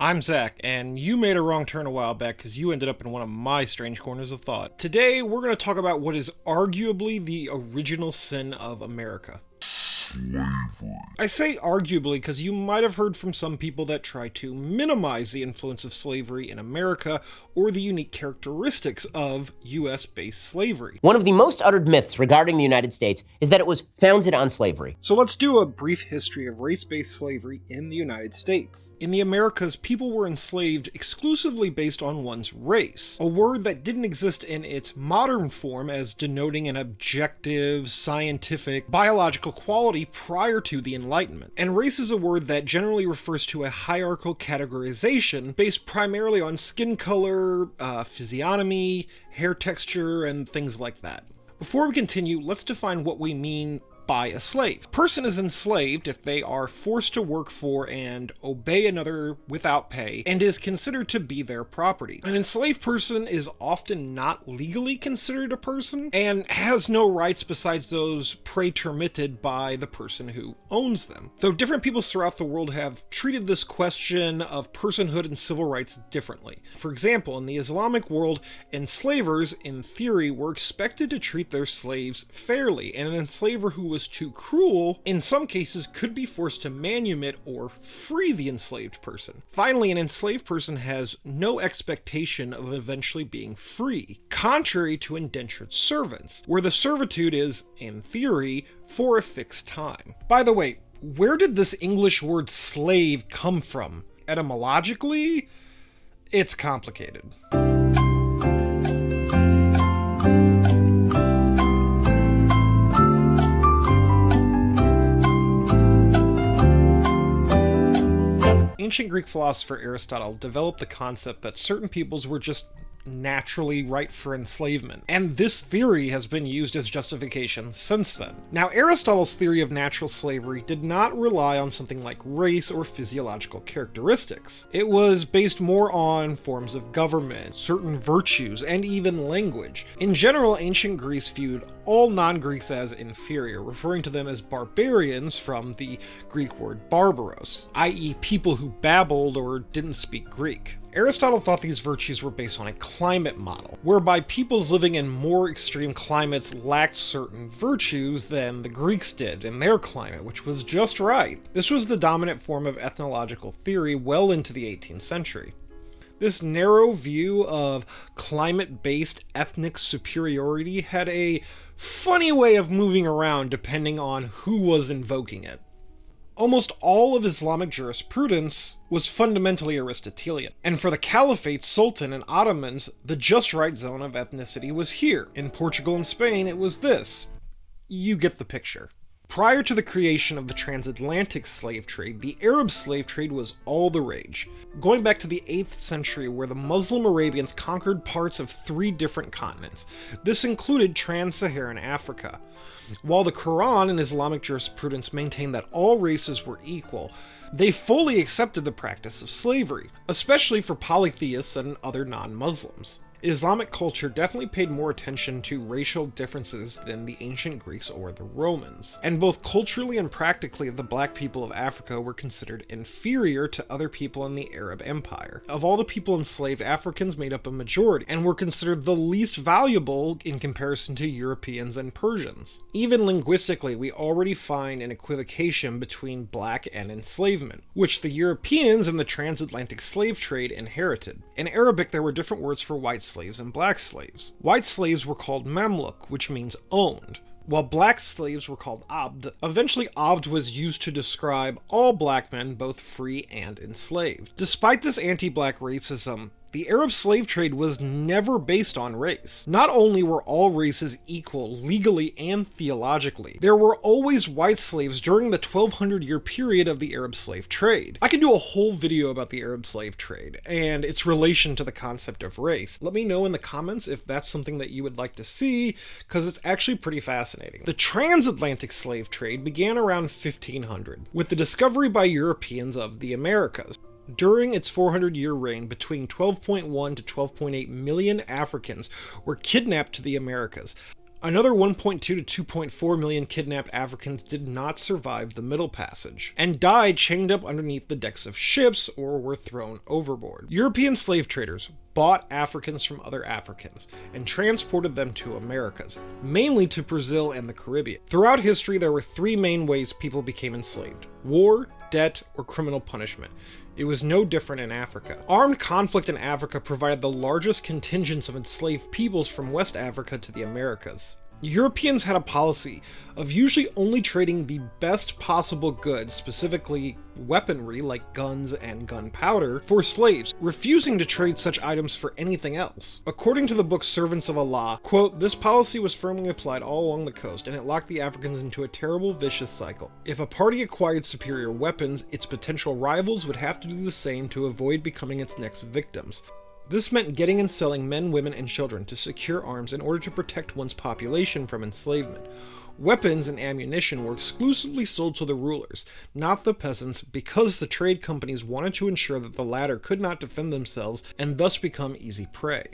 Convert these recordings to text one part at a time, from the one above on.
I'm Zach, and you made a wrong turn a while back because you ended up in one of my strange corners of thought. Today, we're going to talk about what is arguably the original sin of America. Slavery. I say arguably because you might have heard from some people that try to minimize the influence of slavery in America or the unique characteristics of US-based slavery. One of the most uttered myths regarding the United States is that it was founded on slavery. So let's do a brief history of race-based slavery in the United States. In the Americas, people were enslaved exclusively based on one's race, a word that didn't exist in its modern form as denoting an objective, scientific, biological quality prior to the Enlightenment. And race is a word that generally refers to a hierarchical categorization based primarily on skin color, physiognomy, hair texture, and things like that. Before we continue, let's define what we mean by a slave. A person is enslaved if they are forced to work for and obey another without pay and is considered to be their property. An enslaved person is often not legally considered a person and has no rights besides those pretermitted by the person who owns them. Though different peoples throughout the world have treated this question of personhood and civil rights differently. For example, in the Islamic world, enslavers, in theory, were expected to treat their slaves fairly, and an enslaver who was too cruel, in some cases, could be forced to manumit or free the enslaved person. Finally, an enslaved person has no expectation of eventually being free, contrary to indentured servants, where the servitude is, in theory, for a fixed time. By the way, where did this English word slave come from? Etymologically, it's complicated. Ancient Greek philosopher Aristotle developed the concept that certain peoples were just naturally ripe for enslavement, and this theory has been used as justification since then. Now, Aristotle's theory of natural slavery did not rely on something like race or physiological characteristics. It was based more on forms of government, certain virtues, and even language. In general, ancient Greece viewed all non-Greeks as inferior, referring to them as barbarians from the Greek word barbaros, i.e. people who babbled or didn't speak Greek. Aristotle thought these virtues were based on a climate model, whereby peoples living in more extreme climates lacked certain virtues than the Greeks did in their climate, which was just right. This was the dominant form of ethnological theory well into the 18th century. This narrow view of climate-based ethnic superiority had a funny way of moving around depending on who was invoking it. Almost all of Islamic jurisprudence was fundamentally Aristotelian, and for the Caliphate, Sultan, and Ottomans, the just right zone of ethnicity was here. In Portugal and Spain, it was this. You get the picture. Prior to the creation of the transatlantic slave trade, the Arab slave trade was all the rage, going back to the 8th century where the Muslim Arabians conquered parts of 3 different continents. This included trans-Saharan Africa. While the Quran and Islamic jurisprudence maintained that all races were equal, they fully accepted the practice of slavery, especially for polytheists and other non-Muslims. Islamic culture definitely paid more attention to racial differences than the ancient Greeks or the Romans. And both culturally and practically, the black people of Africa were considered inferior to other people in the Arab Empire. Of all the people enslaved, Africans made up a majority and were considered the least valuable in comparison to Europeans and Persians. Even linguistically, we already find an equivocation between black and enslavement, which the Europeans in the transatlantic slave trade inherited. In Arabic, there were different words for white slaves and black slaves. White slaves were called mamluk, which means owned, while black slaves were called abd. Eventually, abd was used to describe all black men, both free and enslaved. Despite this anti-black racism, the Arab slave trade was never based on race. Not only were all races equal legally and theologically, there were always white slaves during the 1200-year period of the Arab slave trade. I can do a whole video about the Arab slave trade and its relation to the concept of race. Let me know in the comments if that's something that you would like to see, because it's actually pretty fascinating. The transatlantic slave trade began around 1500, with the discovery by Europeans of the Americas. During its 400-year reign, between 12.1 to 12.8 million Africans were kidnapped to the Americas. Another 1.2 to 2.4 million kidnapped Africans did not survive the Middle Passage, and died chained up underneath the decks of ships or were thrown overboard. European slave traders bought Africans from other Africans and transported them to Americas, mainly to Brazil and the Caribbean. Throughout history, there were three main ways people became enslaved: war, debt, or criminal punishment. It was no different in Africa. Armed conflict in Africa provided the largest contingents of enslaved peoples from West Africa to the Americas. Europeans had a policy of usually only trading the best possible goods, specifically weaponry like guns and gunpowder, for slaves, refusing to trade such items for anything else. According to the book Servants of Allah, quote, "This policy was firmly applied all along the coast, and it locked the Africans into a terrible, vicious cycle. If a party acquired superior weapons, its potential rivals would have to do the same to avoid becoming its next victims. This meant getting and selling men, women, and children to secure arms in order to protect one's population from enslavement. Weapons and ammunition were exclusively sold to the rulers, not the peasants, because the trade companies wanted to ensure that the latter could not defend themselves and thus become easy prey."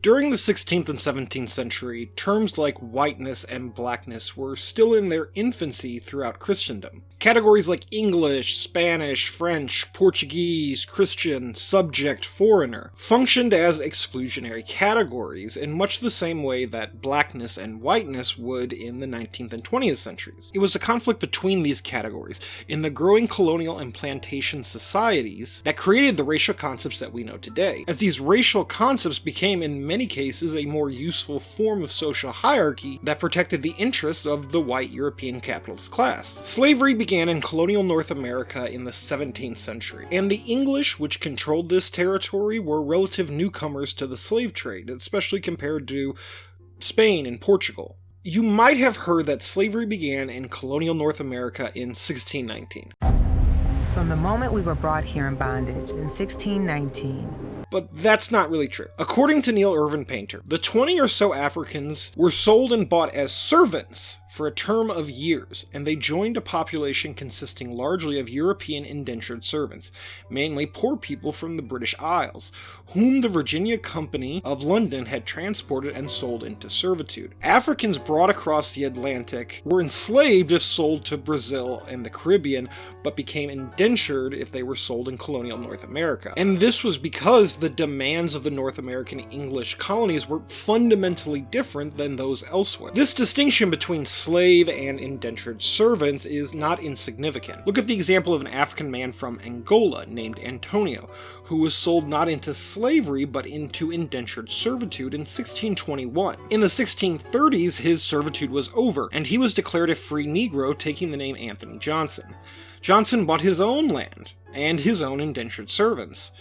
During the 16th and 17th century, terms like whiteness and blackness were still in their infancy throughout Christendom. Categories like English, Spanish, French, Portuguese, Christian, subject, foreigner functioned as exclusionary categories in much the same way that blackness and whiteness would in the 19th and 20th centuries. It was a conflict between these categories in the growing colonial and plantation societies that created the racial concepts that we know today, as these racial concepts became in many cases a more useful form of social hierarchy that protected the interests of the white European capitalist class. Slavery began in colonial North America in the 17th century, and the English, which controlled this territory, were relative newcomers to the slave trade, especially compared to Spain and Portugal. You might have heard that slavery began in colonial North America in 1619. From the moment we were brought here in bondage in 1619. But that's not really true. According to Neil Irvin Painter, the 20 or so Africans were sold and bought as servants for a term of years, and they joined a population consisting largely of European indentured servants, mainly poor people from the British Isles, whom the Virginia Company of London had transported and sold into servitude. Africans brought across the Atlantic were enslaved if sold to Brazil and the Caribbean, but became indentured if they were sold in colonial North America. And this was because the demands of the North American English colonies were fundamentally different than those elsewhere. This distinction between slave and indentured servants is not insignificant. Look at the example of an African man from Angola named Antonio, who was sold not into slavery but into indentured servitude in 1621. In the 1630s, his servitude was over, and he was declared a free Negro, taking the name Anthony Johnson. Johnson bought his own land and his own indentured servants.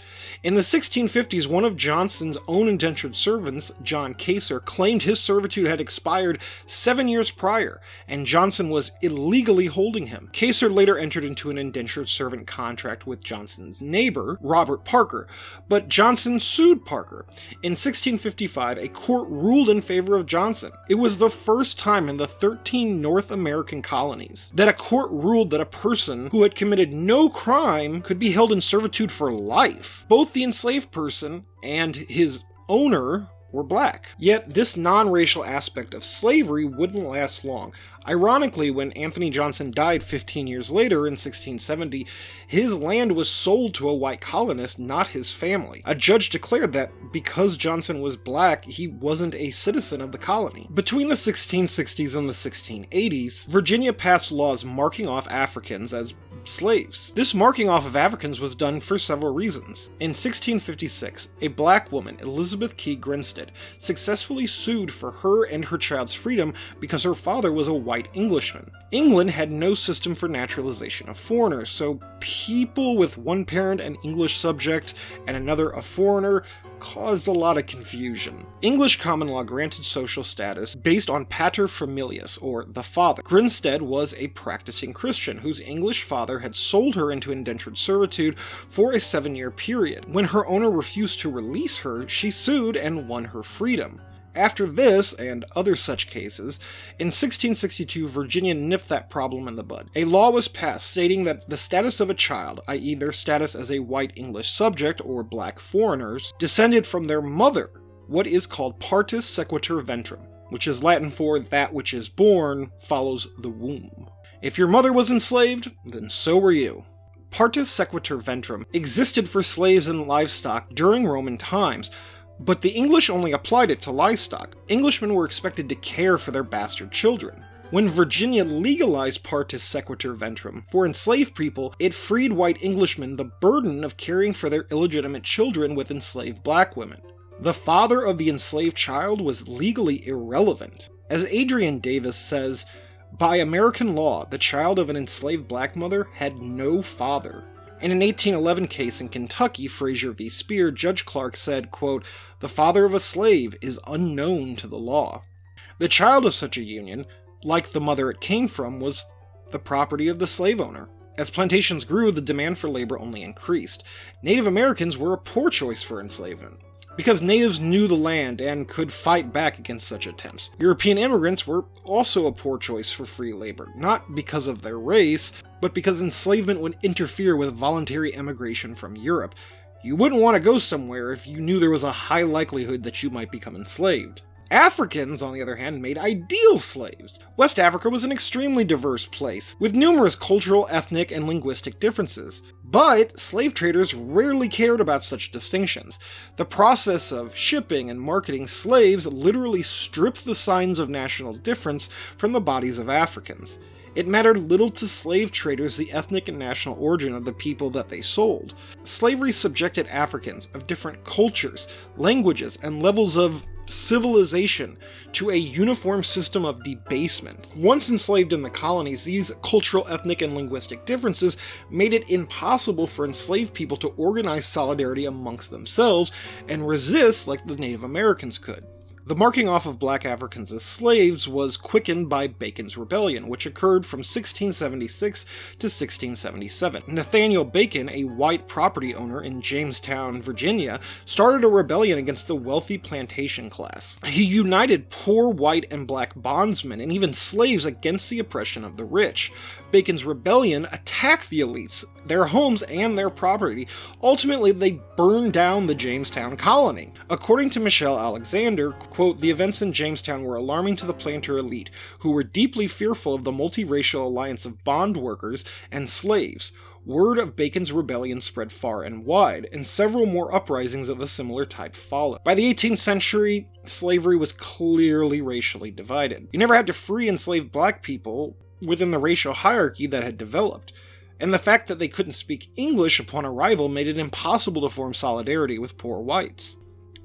In the 1650s, one of Johnson's own indentured servants, John Kaser, claimed his servitude had expired 7 years prior, and Johnson was illegally holding him. Kaser later entered into an indentured servant contract with Johnson's neighbor, Robert Parker, but Johnson sued Parker. In 1655, a court ruled in favor of Johnson. It was the first time in the 13 North American colonies that a court ruled that a person who had committed no crime could be held in servitude for life. Both the enslaved person and his owner were black. Yet this non-racial aspect of slavery wouldn't last long. Ironically, when Anthony Johnson died 15 years later in 1670, his land was sold to a white colonist, not his family. A judge declared that because Johnson was black, he wasn't a citizen of the colony. Between the 1660s and the 1680s, Virginia passed laws marking off Africans as slaves. This marking off of Africans was done for several reasons. In 1656, a black woman, Elizabeth Key Grinstead, successfully sued for her and her child's freedom because her father was a white Englishman. England had no system for naturalization of foreigners, so people with one parent an English subject and another a foreigner caused a lot of confusion. English common law granted social status based on pater familias, or the father. Grinstead was a practicing Christian whose English father had sold her into indentured servitude for a 7-year period. When her owner refused to release her, she sued and won her freedom. After this, and other such cases, in 1662 Virginia nipped that problem in the bud. A law was passed stating that the status of a child, i.e. their status as a white English subject or black foreigners, descended from their mother, what is called partus sequitur ventrum. which is Latin for that which is born, follows the womb. If your mother was enslaved, then so were you. Partus sequitur ventrum existed for slaves and livestock during Roman times, but the English only applied it to livestock. Englishmen were expected to care for their bastard children. When Virginia legalized partus sequitur ventrum for enslaved people, it freed white Englishmen the burden of caring for their illegitimate children with enslaved black women. The father of the enslaved child was legally irrelevant. As Adrian Davis says, by American law, the child of an enslaved black mother had no father. In an 1811 case in Kentucky, Frazier v. Speer, Judge Clark said, quote, "The father of a slave is unknown to the law." The child of such a union, like the mother it came from, was the property of the slave owner. As plantations grew, the demand for labor only increased. Native Americans were a poor choice for enslavement, because natives knew the land and could fight back against such attempts. European immigrants were also a poor choice for free labor, not because of their race, but because enslavement would interfere with voluntary emigration from Europe. You wouldn't want to go somewhere if you knew there was a high likelihood that you might become enslaved. Africans, on the other hand, made ideal slaves. West Africa was an extremely diverse place, with numerous cultural, ethnic, and linguistic differences. But slave traders rarely cared about such distinctions. The process of shipping and marketing slaves literally stripped the signs of national difference from the bodies of Africans. It mattered little to slave traders the ethnic and national origin of the people that they sold. Slavery subjected Africans of different cultures, languages, and levels of civilization to a uniform system of debasement. Once enslaved in the colonies, these cultural, ethnic, and linguistic differences made it impossible for enslaved people to organize solidarity amongst themselves and resist like the Native Americans could. The marking off of black Africans as slaves was quickened by Bacon's Rebellion, which occurred from 1676 to 1677. Nathaniel Bacon, a white property owner in Jamestown, Virginia, started a rebellion against the wealthy plantation class. He united poor white and black bondsmen and even slaves against the oppression of the rich. Bacon's rebellion attacked the elites, their homes, and their property. Ultimately, they burned down the Jamestown colony. According to Michelle Alexander, quote, "The events in Jamestown were alarming to the planter elite, who were deeply fearful of the multiracial alliance of bond workers and slaves. Word of Bacon's rebellion spread far and wide, and several more uprisings of a similar type followed." By the 18th century, slavery was clearly racially divided. You never had to free enslaved black people within the racial hierarchy that had developed, and the fact that they couldn't speak English upon arrival made it impossible to form solidarity with poor whites.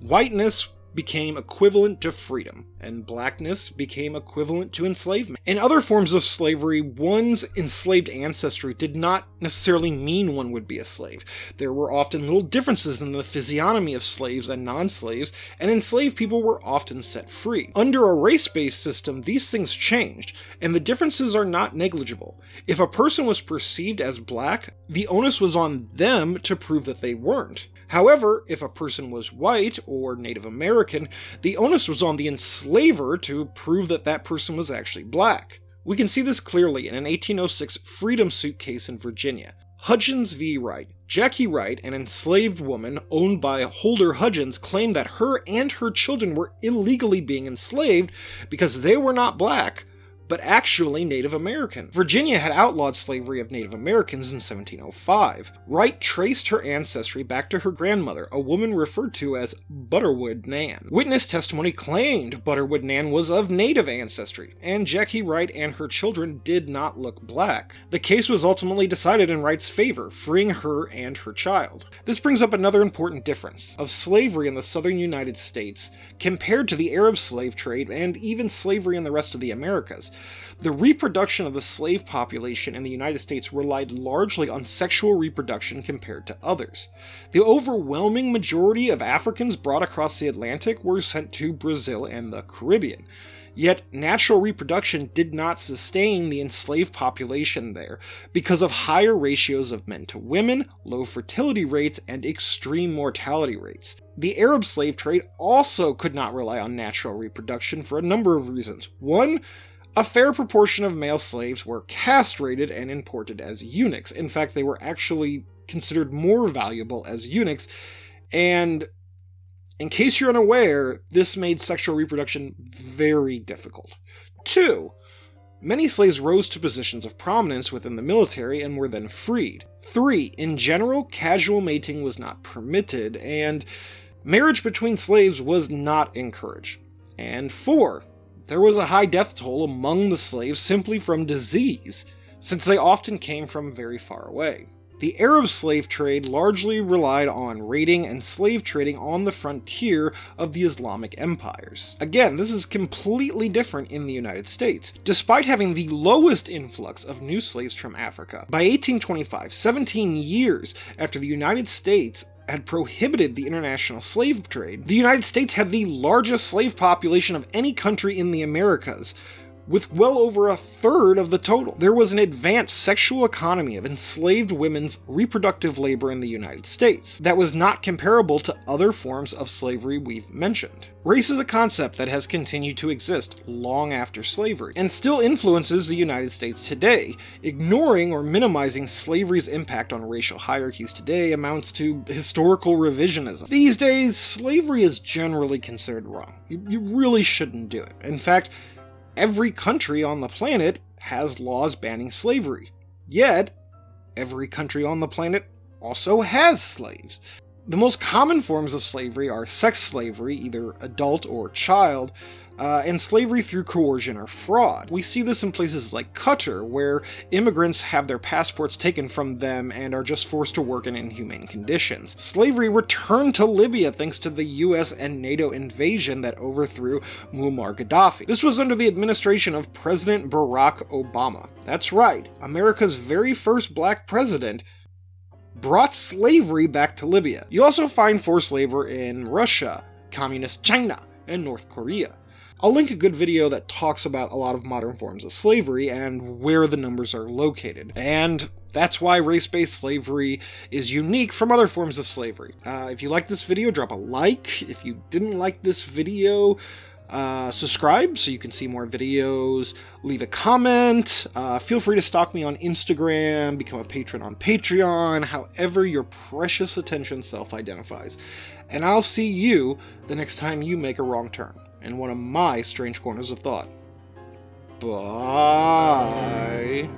Whiteness became equivalent to freedom, and blackness became equivalent to enslavement. In other forms of slavery, one's enslaved ancestry did not necessarily mean one would be a slave. There were often little differences in the physiognomy of slaves and non-slaves, and enslaved people were often set free. Under a race-based system, these things changed, and the differences are not negligible. If a person was perceived as black, the onus was on them to prove that they weren't. However, if a person was white or Native American, the onus was on the enslaver to prove that that person was actually black. We can see this clearly in an 1806 freedom suit case in Virginia. Hudgens v. Wright. Jackie Wright, an enslaved woman owned by Holder Hudgens, claimed that her and her children were illegally being enslaved because they were not black, but actually Native American. Virginia had outlawed slavery of Native Americans in 1705. Wright traced her ancestry back to her grandmother, a woman referred to as Butterwood Nan. Witness testimony claimed Butterwood Nan was of Native ancestry, and Jackie Wright and her children did not look black. The case was ultimately decided in Wright's favor, freeing her and her child. This brings up another important difference of slavery in the southern United States compared to the Arab slave trade and even slavery in the rest of the Americas. The reproduction of the slave population in the United States relied largely on sexual reproduction compared to others. The overwhelming majority of Africans brought across the Atlantic were sent to Brazil and the Caribbean. Yet natural reproduction did not sustain the enslaved population there because of higher ratios of men to women, low fertility rates, and extreme mortality rates. The Arab slave trade also could not rely on natural reproduction for a number of reasons. One, a fair proportion of male slaves were castrated and imported as eunuchs. In fact, they were actually considered more valuable as eunuchs, and In case you're unaware, this made sexual reproduction very difficult. 2. Many slaves rose to positions of prominence within the military and were then freed. 3. In general, casual mating was not permitted, and marriage between slaves was not encouraged. And 4. There was a high death toll among the slaves simply from disease, since they often came from very far away. The Arab slave trade largely relied on raiding and slave trading on the frontier of the Islamic empires. Again, this is completely different in the United States. Despite having the lowest influx of new slaves from Africa, by 1825, 17 years after the United States had prohibited the international slave trade, the United States had the largest slave population of any country in the Americas, with well over a third of the total. There was an advanced sexual economy of enslaved women's reproductive labor in the United States that was not comparable to other forms of slavery we've mentioned. Race is a concept that has continued to exist long after slavery, and still influences the United States today. Ignoring or minimizing slavery's impact on racial hierarchies today amounts to historical revisionism. These days, slavery is generally considered wrong. You really shouldn't do it. In fact, every country on the planet has laws banning slavery. Yet, every country on the planet also has slaves. The most common forms of slavery are sex slavery, either adult or child, and slavery through coercion or fraud. We see this in places like Qatar, where immigrants have their passports taken from them and are just forced to work in inhumane conditions. Slavery returned to Libya thanks to the US and NATO invasion that overthrew Muammar Gaddafi. This was under the administration of President Barack Obama. That's right, America's very first black president brought slavery back to Libya. You also find forced labor in Russia, Communist China, and North Korea. I'll link a good video that talks about a lot of modern forms of slavery and where the numbers are located. And that's why race-based slavery is unique from other forms of slavery. If you like this video, drop a like. If you didn't like this video, subscribe so you can see more videos, leave a comment, feel free to stalk me on Instagram, become a patron on Patreon, however your precious attention self-identifies. And I'll see you the next time you make a wrong turn in one of my strange corners of thought. Bye.